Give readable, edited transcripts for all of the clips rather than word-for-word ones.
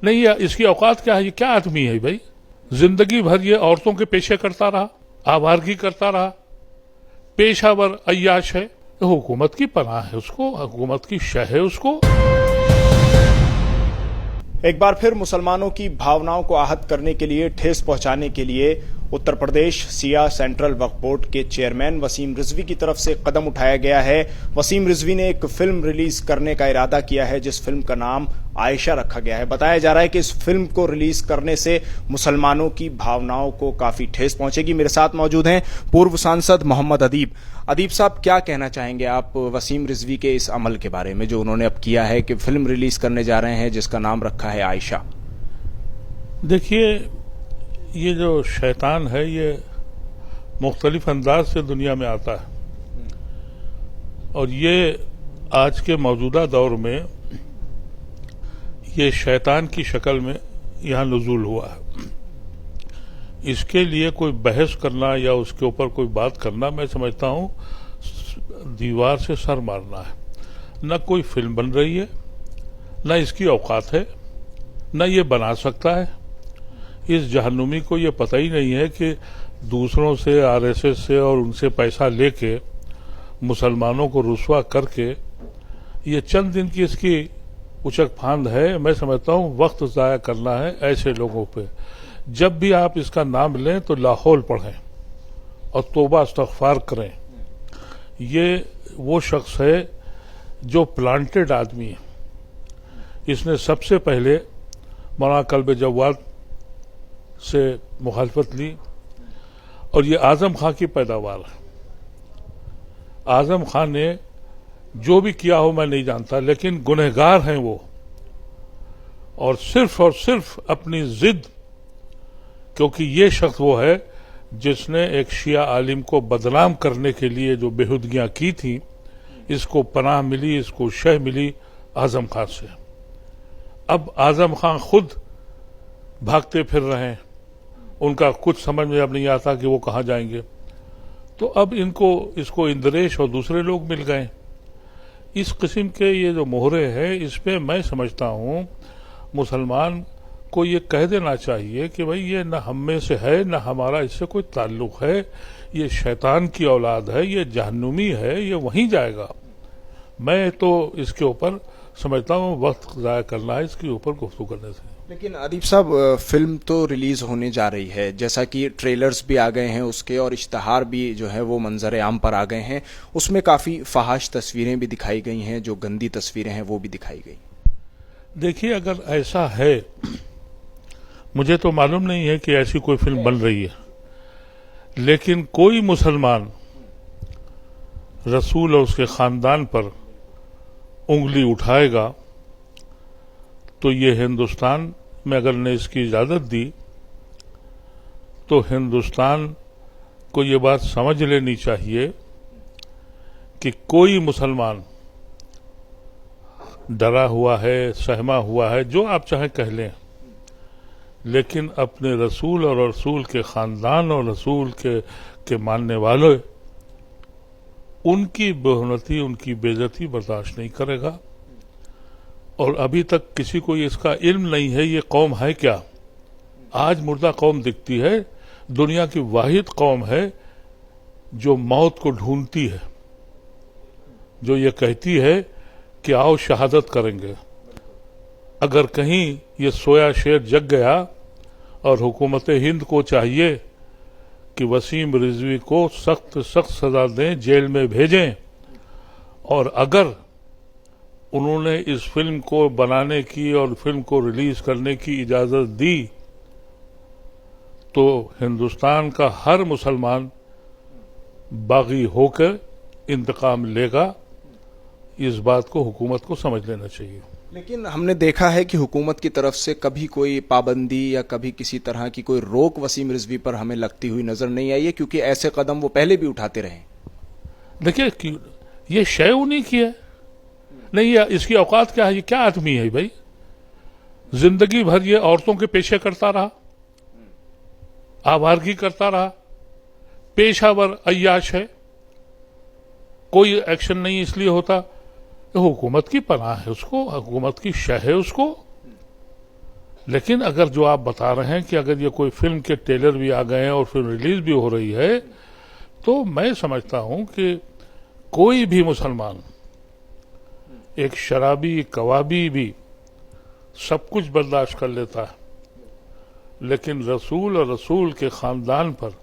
नहीं, ये इसकी औकात क्या है? ये क्या आदमी है भाई? जिंदगी भर ये औरतों के पेशे करता रहा, आवारगी करता रहा, पेशावर अय्याश है। तो हुकूमत की पनाह है उसको, हुकूमत की शह है उसको। एक बार फिर मुसलमानों की भावनाओं को आहत करने के लिए, ठेस पहुंचाने के लिए उत्तर प्रदेश सिया सेंट्रल वक्फ बोर्ड के चेयरमैन वसीम रिजवी की तरफ से कदम उठाया गया है। वसीम रिजवी ने एक फिल्म रिलीज करने का इरादा किया है जिस फिल्म का नाम आयशा रखा गया है। बताया जा रहा है कि इस फिल्म को रिलीज करने से मुसलमानों की भावनाओं को काफी ठेस पहुंचेगी। मेरे साथ मौजूद हैं पूर्व सांसद मोहम्मद अदीब। अदीब साहब, क्या कहना चाहेंगे आप वसीम रिजवी के इस अमल के बारे में जो उन्होंने अब किया है कि फिल्म रिलीज करने जा रहे हैं जिसका नाम रखा है आयशा? देखिए, ये जो शैतान है ये मुख्तलिफ अंदाज से दुनिया में आता है और ये आज के मौजूदा दौर में ये शैतान की शक्ल में यहाँ नुज़ूल हुआ है। इसके लिए कोई बहस करना या उसके ऊपर कोई बात करना, मैं समझता हूँ दीवार से सर मारना है। न कोई फिल्म बन रही है, न इसकी औकात है, न ये बना सकता है। इस जहन्नुमी को ये पता ही नहीं है कि दूसरों से, आरएसएस से और उनसे पैसा लेके मुसलमानों को रुस्वा करके ये चंद दिन की इसकी उचक फांद है। मैं समझता हूँ वक्त ज़ाया करना है ऐसे लोगों पे। जब भी आप इसका नाम लें तो लाहौल पढ़ें और तौबा इस्तग़फ़ार करें। ये वो शख्स है जो प्लांटेड आदमी है। इसने सबसे पहले मौलाना कल्ब जवाद से मुखालफत ली और ये आजम खां की पैदावार है। आजम खां ने जो भी किया हो मैं नहीं जानता, लेकिन गुनहगार हैं वो। और सिर्फ अपनी जिद, क्योंकि ये शख्स वो है जिसने एक शिया आलिम को बदनाम करने के लिए जो बेहुदगियां की थी, इसको पनाह मिली, इसको शह मिली आजम खां से। अब आजम खां खुद भागते फिर रहे हैं, उनका कुछ समझ में अब नहीं आता कि वो कहाँ जाएंगे। तो अब इसको इंद्रेश और दूसरे लोग मिल गए। इस किस्म के ये जो मोहरे हैं, इस पे मैं समझता हूँ मुसलमान को ये कह देना चाहिए कि भाई ये न हम में से है, न हमारा इससे कोई ताल्लुक है। ये शैतान की औलाद है, ये जहन्नुमी है, ये वहीं जाएगा। मैं तो इसके ऊपर समझता हूँ वक्त ज़ाया करना है इसके ऊपर गुफ्तगू करने से। लेकिन अदीब साहब, फिल्म तो रिलीज होने जा रही है, जैसा कि ट्रेलर्स भी आ गए हैं उसके और इश्तहार भी जो है वो मंजर आम पर आ गए हैं। उसमें काफी फहाश तस्वीरें भी दिखाई गई हैं, जो गंदी तस्वीरें हैं वो भी दिखाई गई। देखिए, अगर ऐसा है, मुझे तो मालूम नहीं है कि ऐसी कोई फिल्म बन रही है, लेकिन कोई मुसलमान रसूल और उसके खानदान पर उंगली उठाएगा तो ये हिंदुस्तान में अगर ने इसकी इजाजत दी तो हिंदुस्तान को ये बात समझ लेनी चाहिए कि कोई मुसलमान डरा हुआ है, सहमा हुआ है, जो आप चाहे कह लें, लेकिन अपने रसूल और रसूल के खानदान और रसूल के मानने वालों उनकी बेहुनती, उनकी बेइज्जती बर्दाश्त नहीं करेगा। और अभी तक किसी को इसका इल्म नहीं है ये कौम है क्या। आज मुर्दा कौम दिखती है, दुनिया की वाहिद कौम है जो मौत को ढूंढती है, जो ये कहती है कि आओ शहादत करेंगे। अगर कहीं ये सोया शेर जग गया और हुकूमत हिंद को चाहिए कि वसीम रिजवी को सख्त सजा दें, जेल में भेजें, और अगर उन्होंने इस फिल्म को बनाने की और फिल्म को रिलीज करने की इजाजत दी तो हिंदुस्तान का हर मुसलमान बागी होकर इंतकाम लेगा। इस बात को हुकूमत को समझ लेना चाहिए। लेकिन हमने देखा है कि हुकूमत की तरफ से कभी कोई पाबंदी या कभी किसी तरह की कोई रोक वसीम रिजवी पर हमें लगती हुई नजर नहीं आई है, क्योंकि ऐसे कदम वो पहले भी उठाते रहे। देखिए, ये शय उन्हीं की है। नहीं, इसकी औकात क्या है? ये क्या आदमी है भाई? जिंदगी भर ये औरतों के पेशे करता रहा, आवारगी करता रहा, पेशावर अय्याश है। कोई एक्शन नहीं इसलिए होता, तो हुकूमत की पनाह है उसको, हुकूमत की शह है उसको। लेकिन अगर जो आप बता रहे हैं कि अगर ये कोई फिल्म के ट्रेलर भी आ गए हैं और फिल्म रिलीज भी हो रही है, तो मैं समझता हूं कि कोई भी मुसलमान, एक शराबी कवाबी भी सब कुछ बर्दाश्त कर लेता है, लेकिन रसूल और रसूल के खानदान पर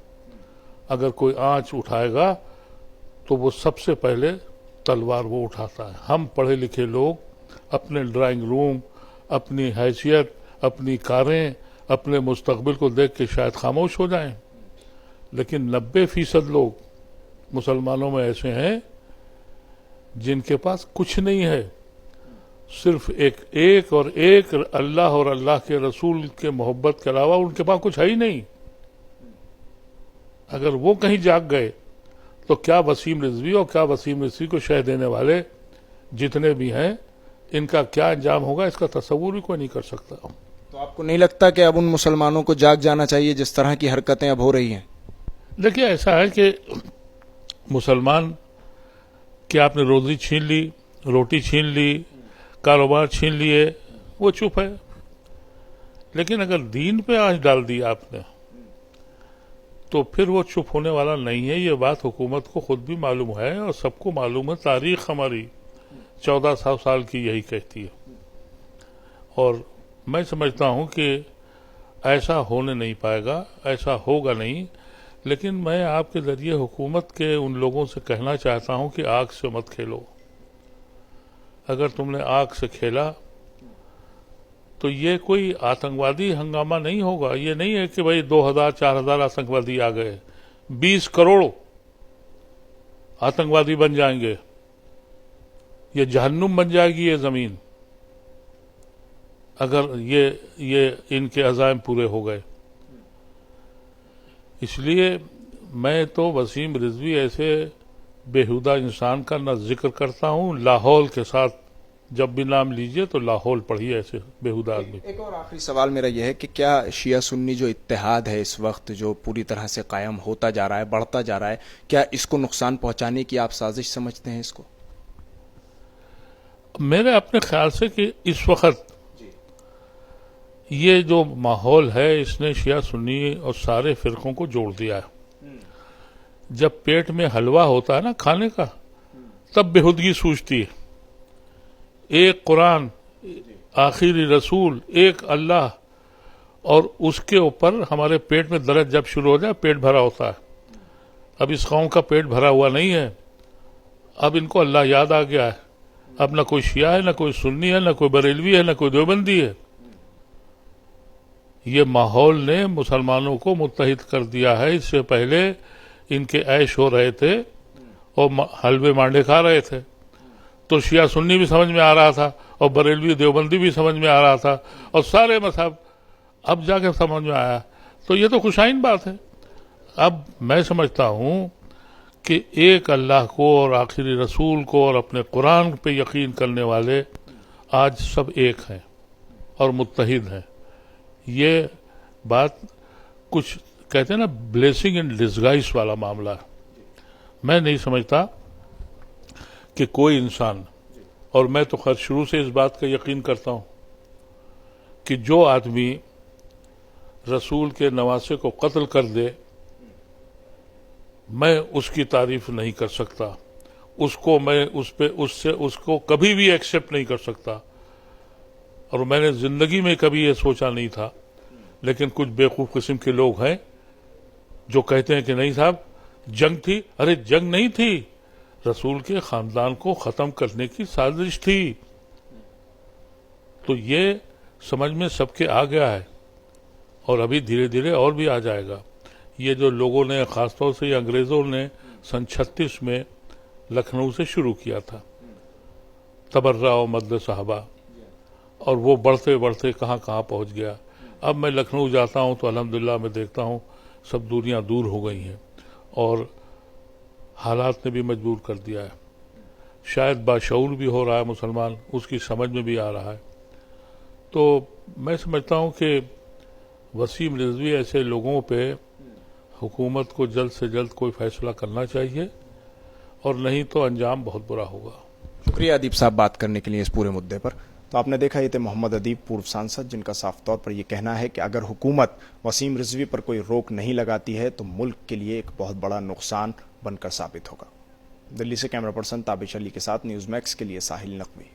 अगर कोई आंच उठाएगा तो वो सबसे पहले तलवार वो उठाता है। हम पढ़े लिखे लोग अपने ड्राइंग रूम, अपनी हैसियत, अपनी कारें, अपने मुस्तकबिल को देख के शायद खामोश हो जाएं, लेकिन 90% लोग मुसलमानों में ऐसे हैं जिनके पास कुछ नहीं है, सिर्फ एक और एक अल्लाह और अल्लाह के रसूल के मोहब्बत के अलावा उनके पास कुछ है ही नहीं। अगर वो कहीं जाग गए तो क्या वसीम रिजवी और क्या वसीम रिजवी को शह देने वाले जितने भी हैं, इनका क्या अंजाम होगा, इसका तस्वुर भी कोई नहीं कर सकता। तो आपको नहीं लगता कि अब उन मुसलमानों को जाग जाना चाहिए जिस तरह की हरकतें अब हो रही हैं? देखिए, ऐसा है कि मुसलमान कि आपने रोजी छीन ली, रोटी छीन ली, कारोबार छीन लिए, वो चुप है। लेकिन अगर दीन पे आंच डाल दी आपने तो फिर वो चुप होने वाला नहीं है। ये बात हुकूमत को खुद भी मालूम है और सबको मालूम है। तारीख हमारी 1400 साल की यही कहती है और मैं समझता हूं कि ऐसा होने नहीं पाएगा, ऐसा होगा नहीं। लेकिन मैं आपके जरिए हुकूमत के उन लोगों से कहना चाहता हूं कि आग से मत खेलो। अगर तुमने आग से खेला तो ये कोई आतंकवादी हंगामा नहीं होगा। ये नहीं है कि भाई 2000-4000 आतंकवादी आ गए, 20 करोड़ आतंकवादी बन जाएंगे, ये जहन्नुम बन जाएगी ये जमीन अगर ये इनके अज़ाइम पूरे हो गए। इसलिए मैं तो वसीम रिजवी ऐसे बेहुदा इंसान का न जिक्र करता हूं। लाहौल के साथ जब भी नाम लीजिए तो लाहौल पढ़िए ऐसे बेहुदा आदमी। एक और आखिरी सवाल मेरा यह है कि क्या शिया सुन्नी जो इत्तेहाद है इस वक्त जो पूरी तरह से कायम होता जा रहा है, बढ़ता जा रहा है, क्या इसको नुकसान पहुंचाने की आप साजिश समझते हैं इसको? मेरे अपने ख्याल से कि इस वक्त ये जो माहौल है इसने शिया सुन्नी और सारे फिरकों को जोड़ दिया है। जब पेट में हलवा होता है ना खाने का, तब बेहुदगी सूझती है। एक कुरान, आखिरी रसूल, एक अल्लाह, और उसके ऊपर हमारे पेट में दर्द जब शुरू हो जाए पेट भरा होता है। अब इस कौम का पेट भरा हुआ नहीं है। अब इनको अल्लाह याद आ गया है। अब न कोई शिया है, न कोई सुन्नी है, न कोई बरेलवी है, न कोई देवबंदी है। ये माहौल ने मुसलमानों को मुत्तहिद कर दिया है। इससे पहले इनके ऐश हो रहे थे और हलवे मांडे खा रहे थे, तो शिया सुन्नी भी समझ में आ रहा था और बरेलवी देवबंदी भी समझ में आ रहा था और सारे मज़हब अब जाके समझ में आया। तो ये तो खुशाइन बात है। अब मैं समझता हूं कि एक अल्लाह को और आखिरी रसूल को और अपने कुरान पे यकीन करने वाले आज सब एक हैं और मुत्तहिद हैं। ये बात कुछ कहते हैं ना, ब्लेसिंग इन डिस्गाइज वाला मामला है। मैं नहीं समझता कि कोई इंसान, और मैं तो खैर शुरू से इस बात का यकीन करता हूं कि जो आदमी रसूल के नवासे को कत्ल कर दे, मैं उसकी तारीफ नहीं कर सकता। उसको मैं उसको कभी भी एक्सेप्ट नहीं कर सकता और मैंने जिंदगी में कभी ये सोचा नहीं था। लेकिन कुछ बेवकूफ किस्म के लोग हैं जो कहते हैं कि नहीं साहब जंग थी। अरे जंग नहीं थी, रसूल के खानदान को खत्म करने की साजिश थी। तो ये समझ में सबके आ गया है और अभी धीरे धीरे और भी आ जाएगा। ये जो लोगों ने, खासतौर से अंग्रेजों ने सन 36 में लखनऊ से शुरू किया था तबर्रा और मद्द साहबा, और वो बढ़ते बढ़ते कहाँ कहाँ पहुँच गया। अब मैं लखनऊ जाता हूँ तो अल्हम्दुलिल्लाह मैं देखता हूँ सब दूरियां दूर हो गई हैं और हालात ने भी मजबूर कर दिया है। शायद बाशऊर भी हो रहा है मुसलमान, उसकी समझ में भी आ रहा है। तो मैं समझता हूँ कि वसीम रिजवी ऐसे लोगों पे हुकूमत को जल्द से जल्द कोई फैसला करना चाहिए और नहीं तो अंजाम बहुत बुरा होगा। शुक्रिया अदीब साहब बात करने के लिए इस पूरे मुद्दे पर। तो आपने देखा ये थे मोहम्मद अदीब, पूर्व सांसद, जिनका साफ तौर पर यह कहना है कि अगर हुकूमत वसीम रिजवी पर कोई रोक नहीं लगाती है तो मुल्क के लिए एक बहुत बड़ा नुकसान बनकर साबित होगा। दिल्ली से कैमरा पर्सन ताबिश अली के साथ न्यूज़ मैक्स के लिए साहिल नकवी।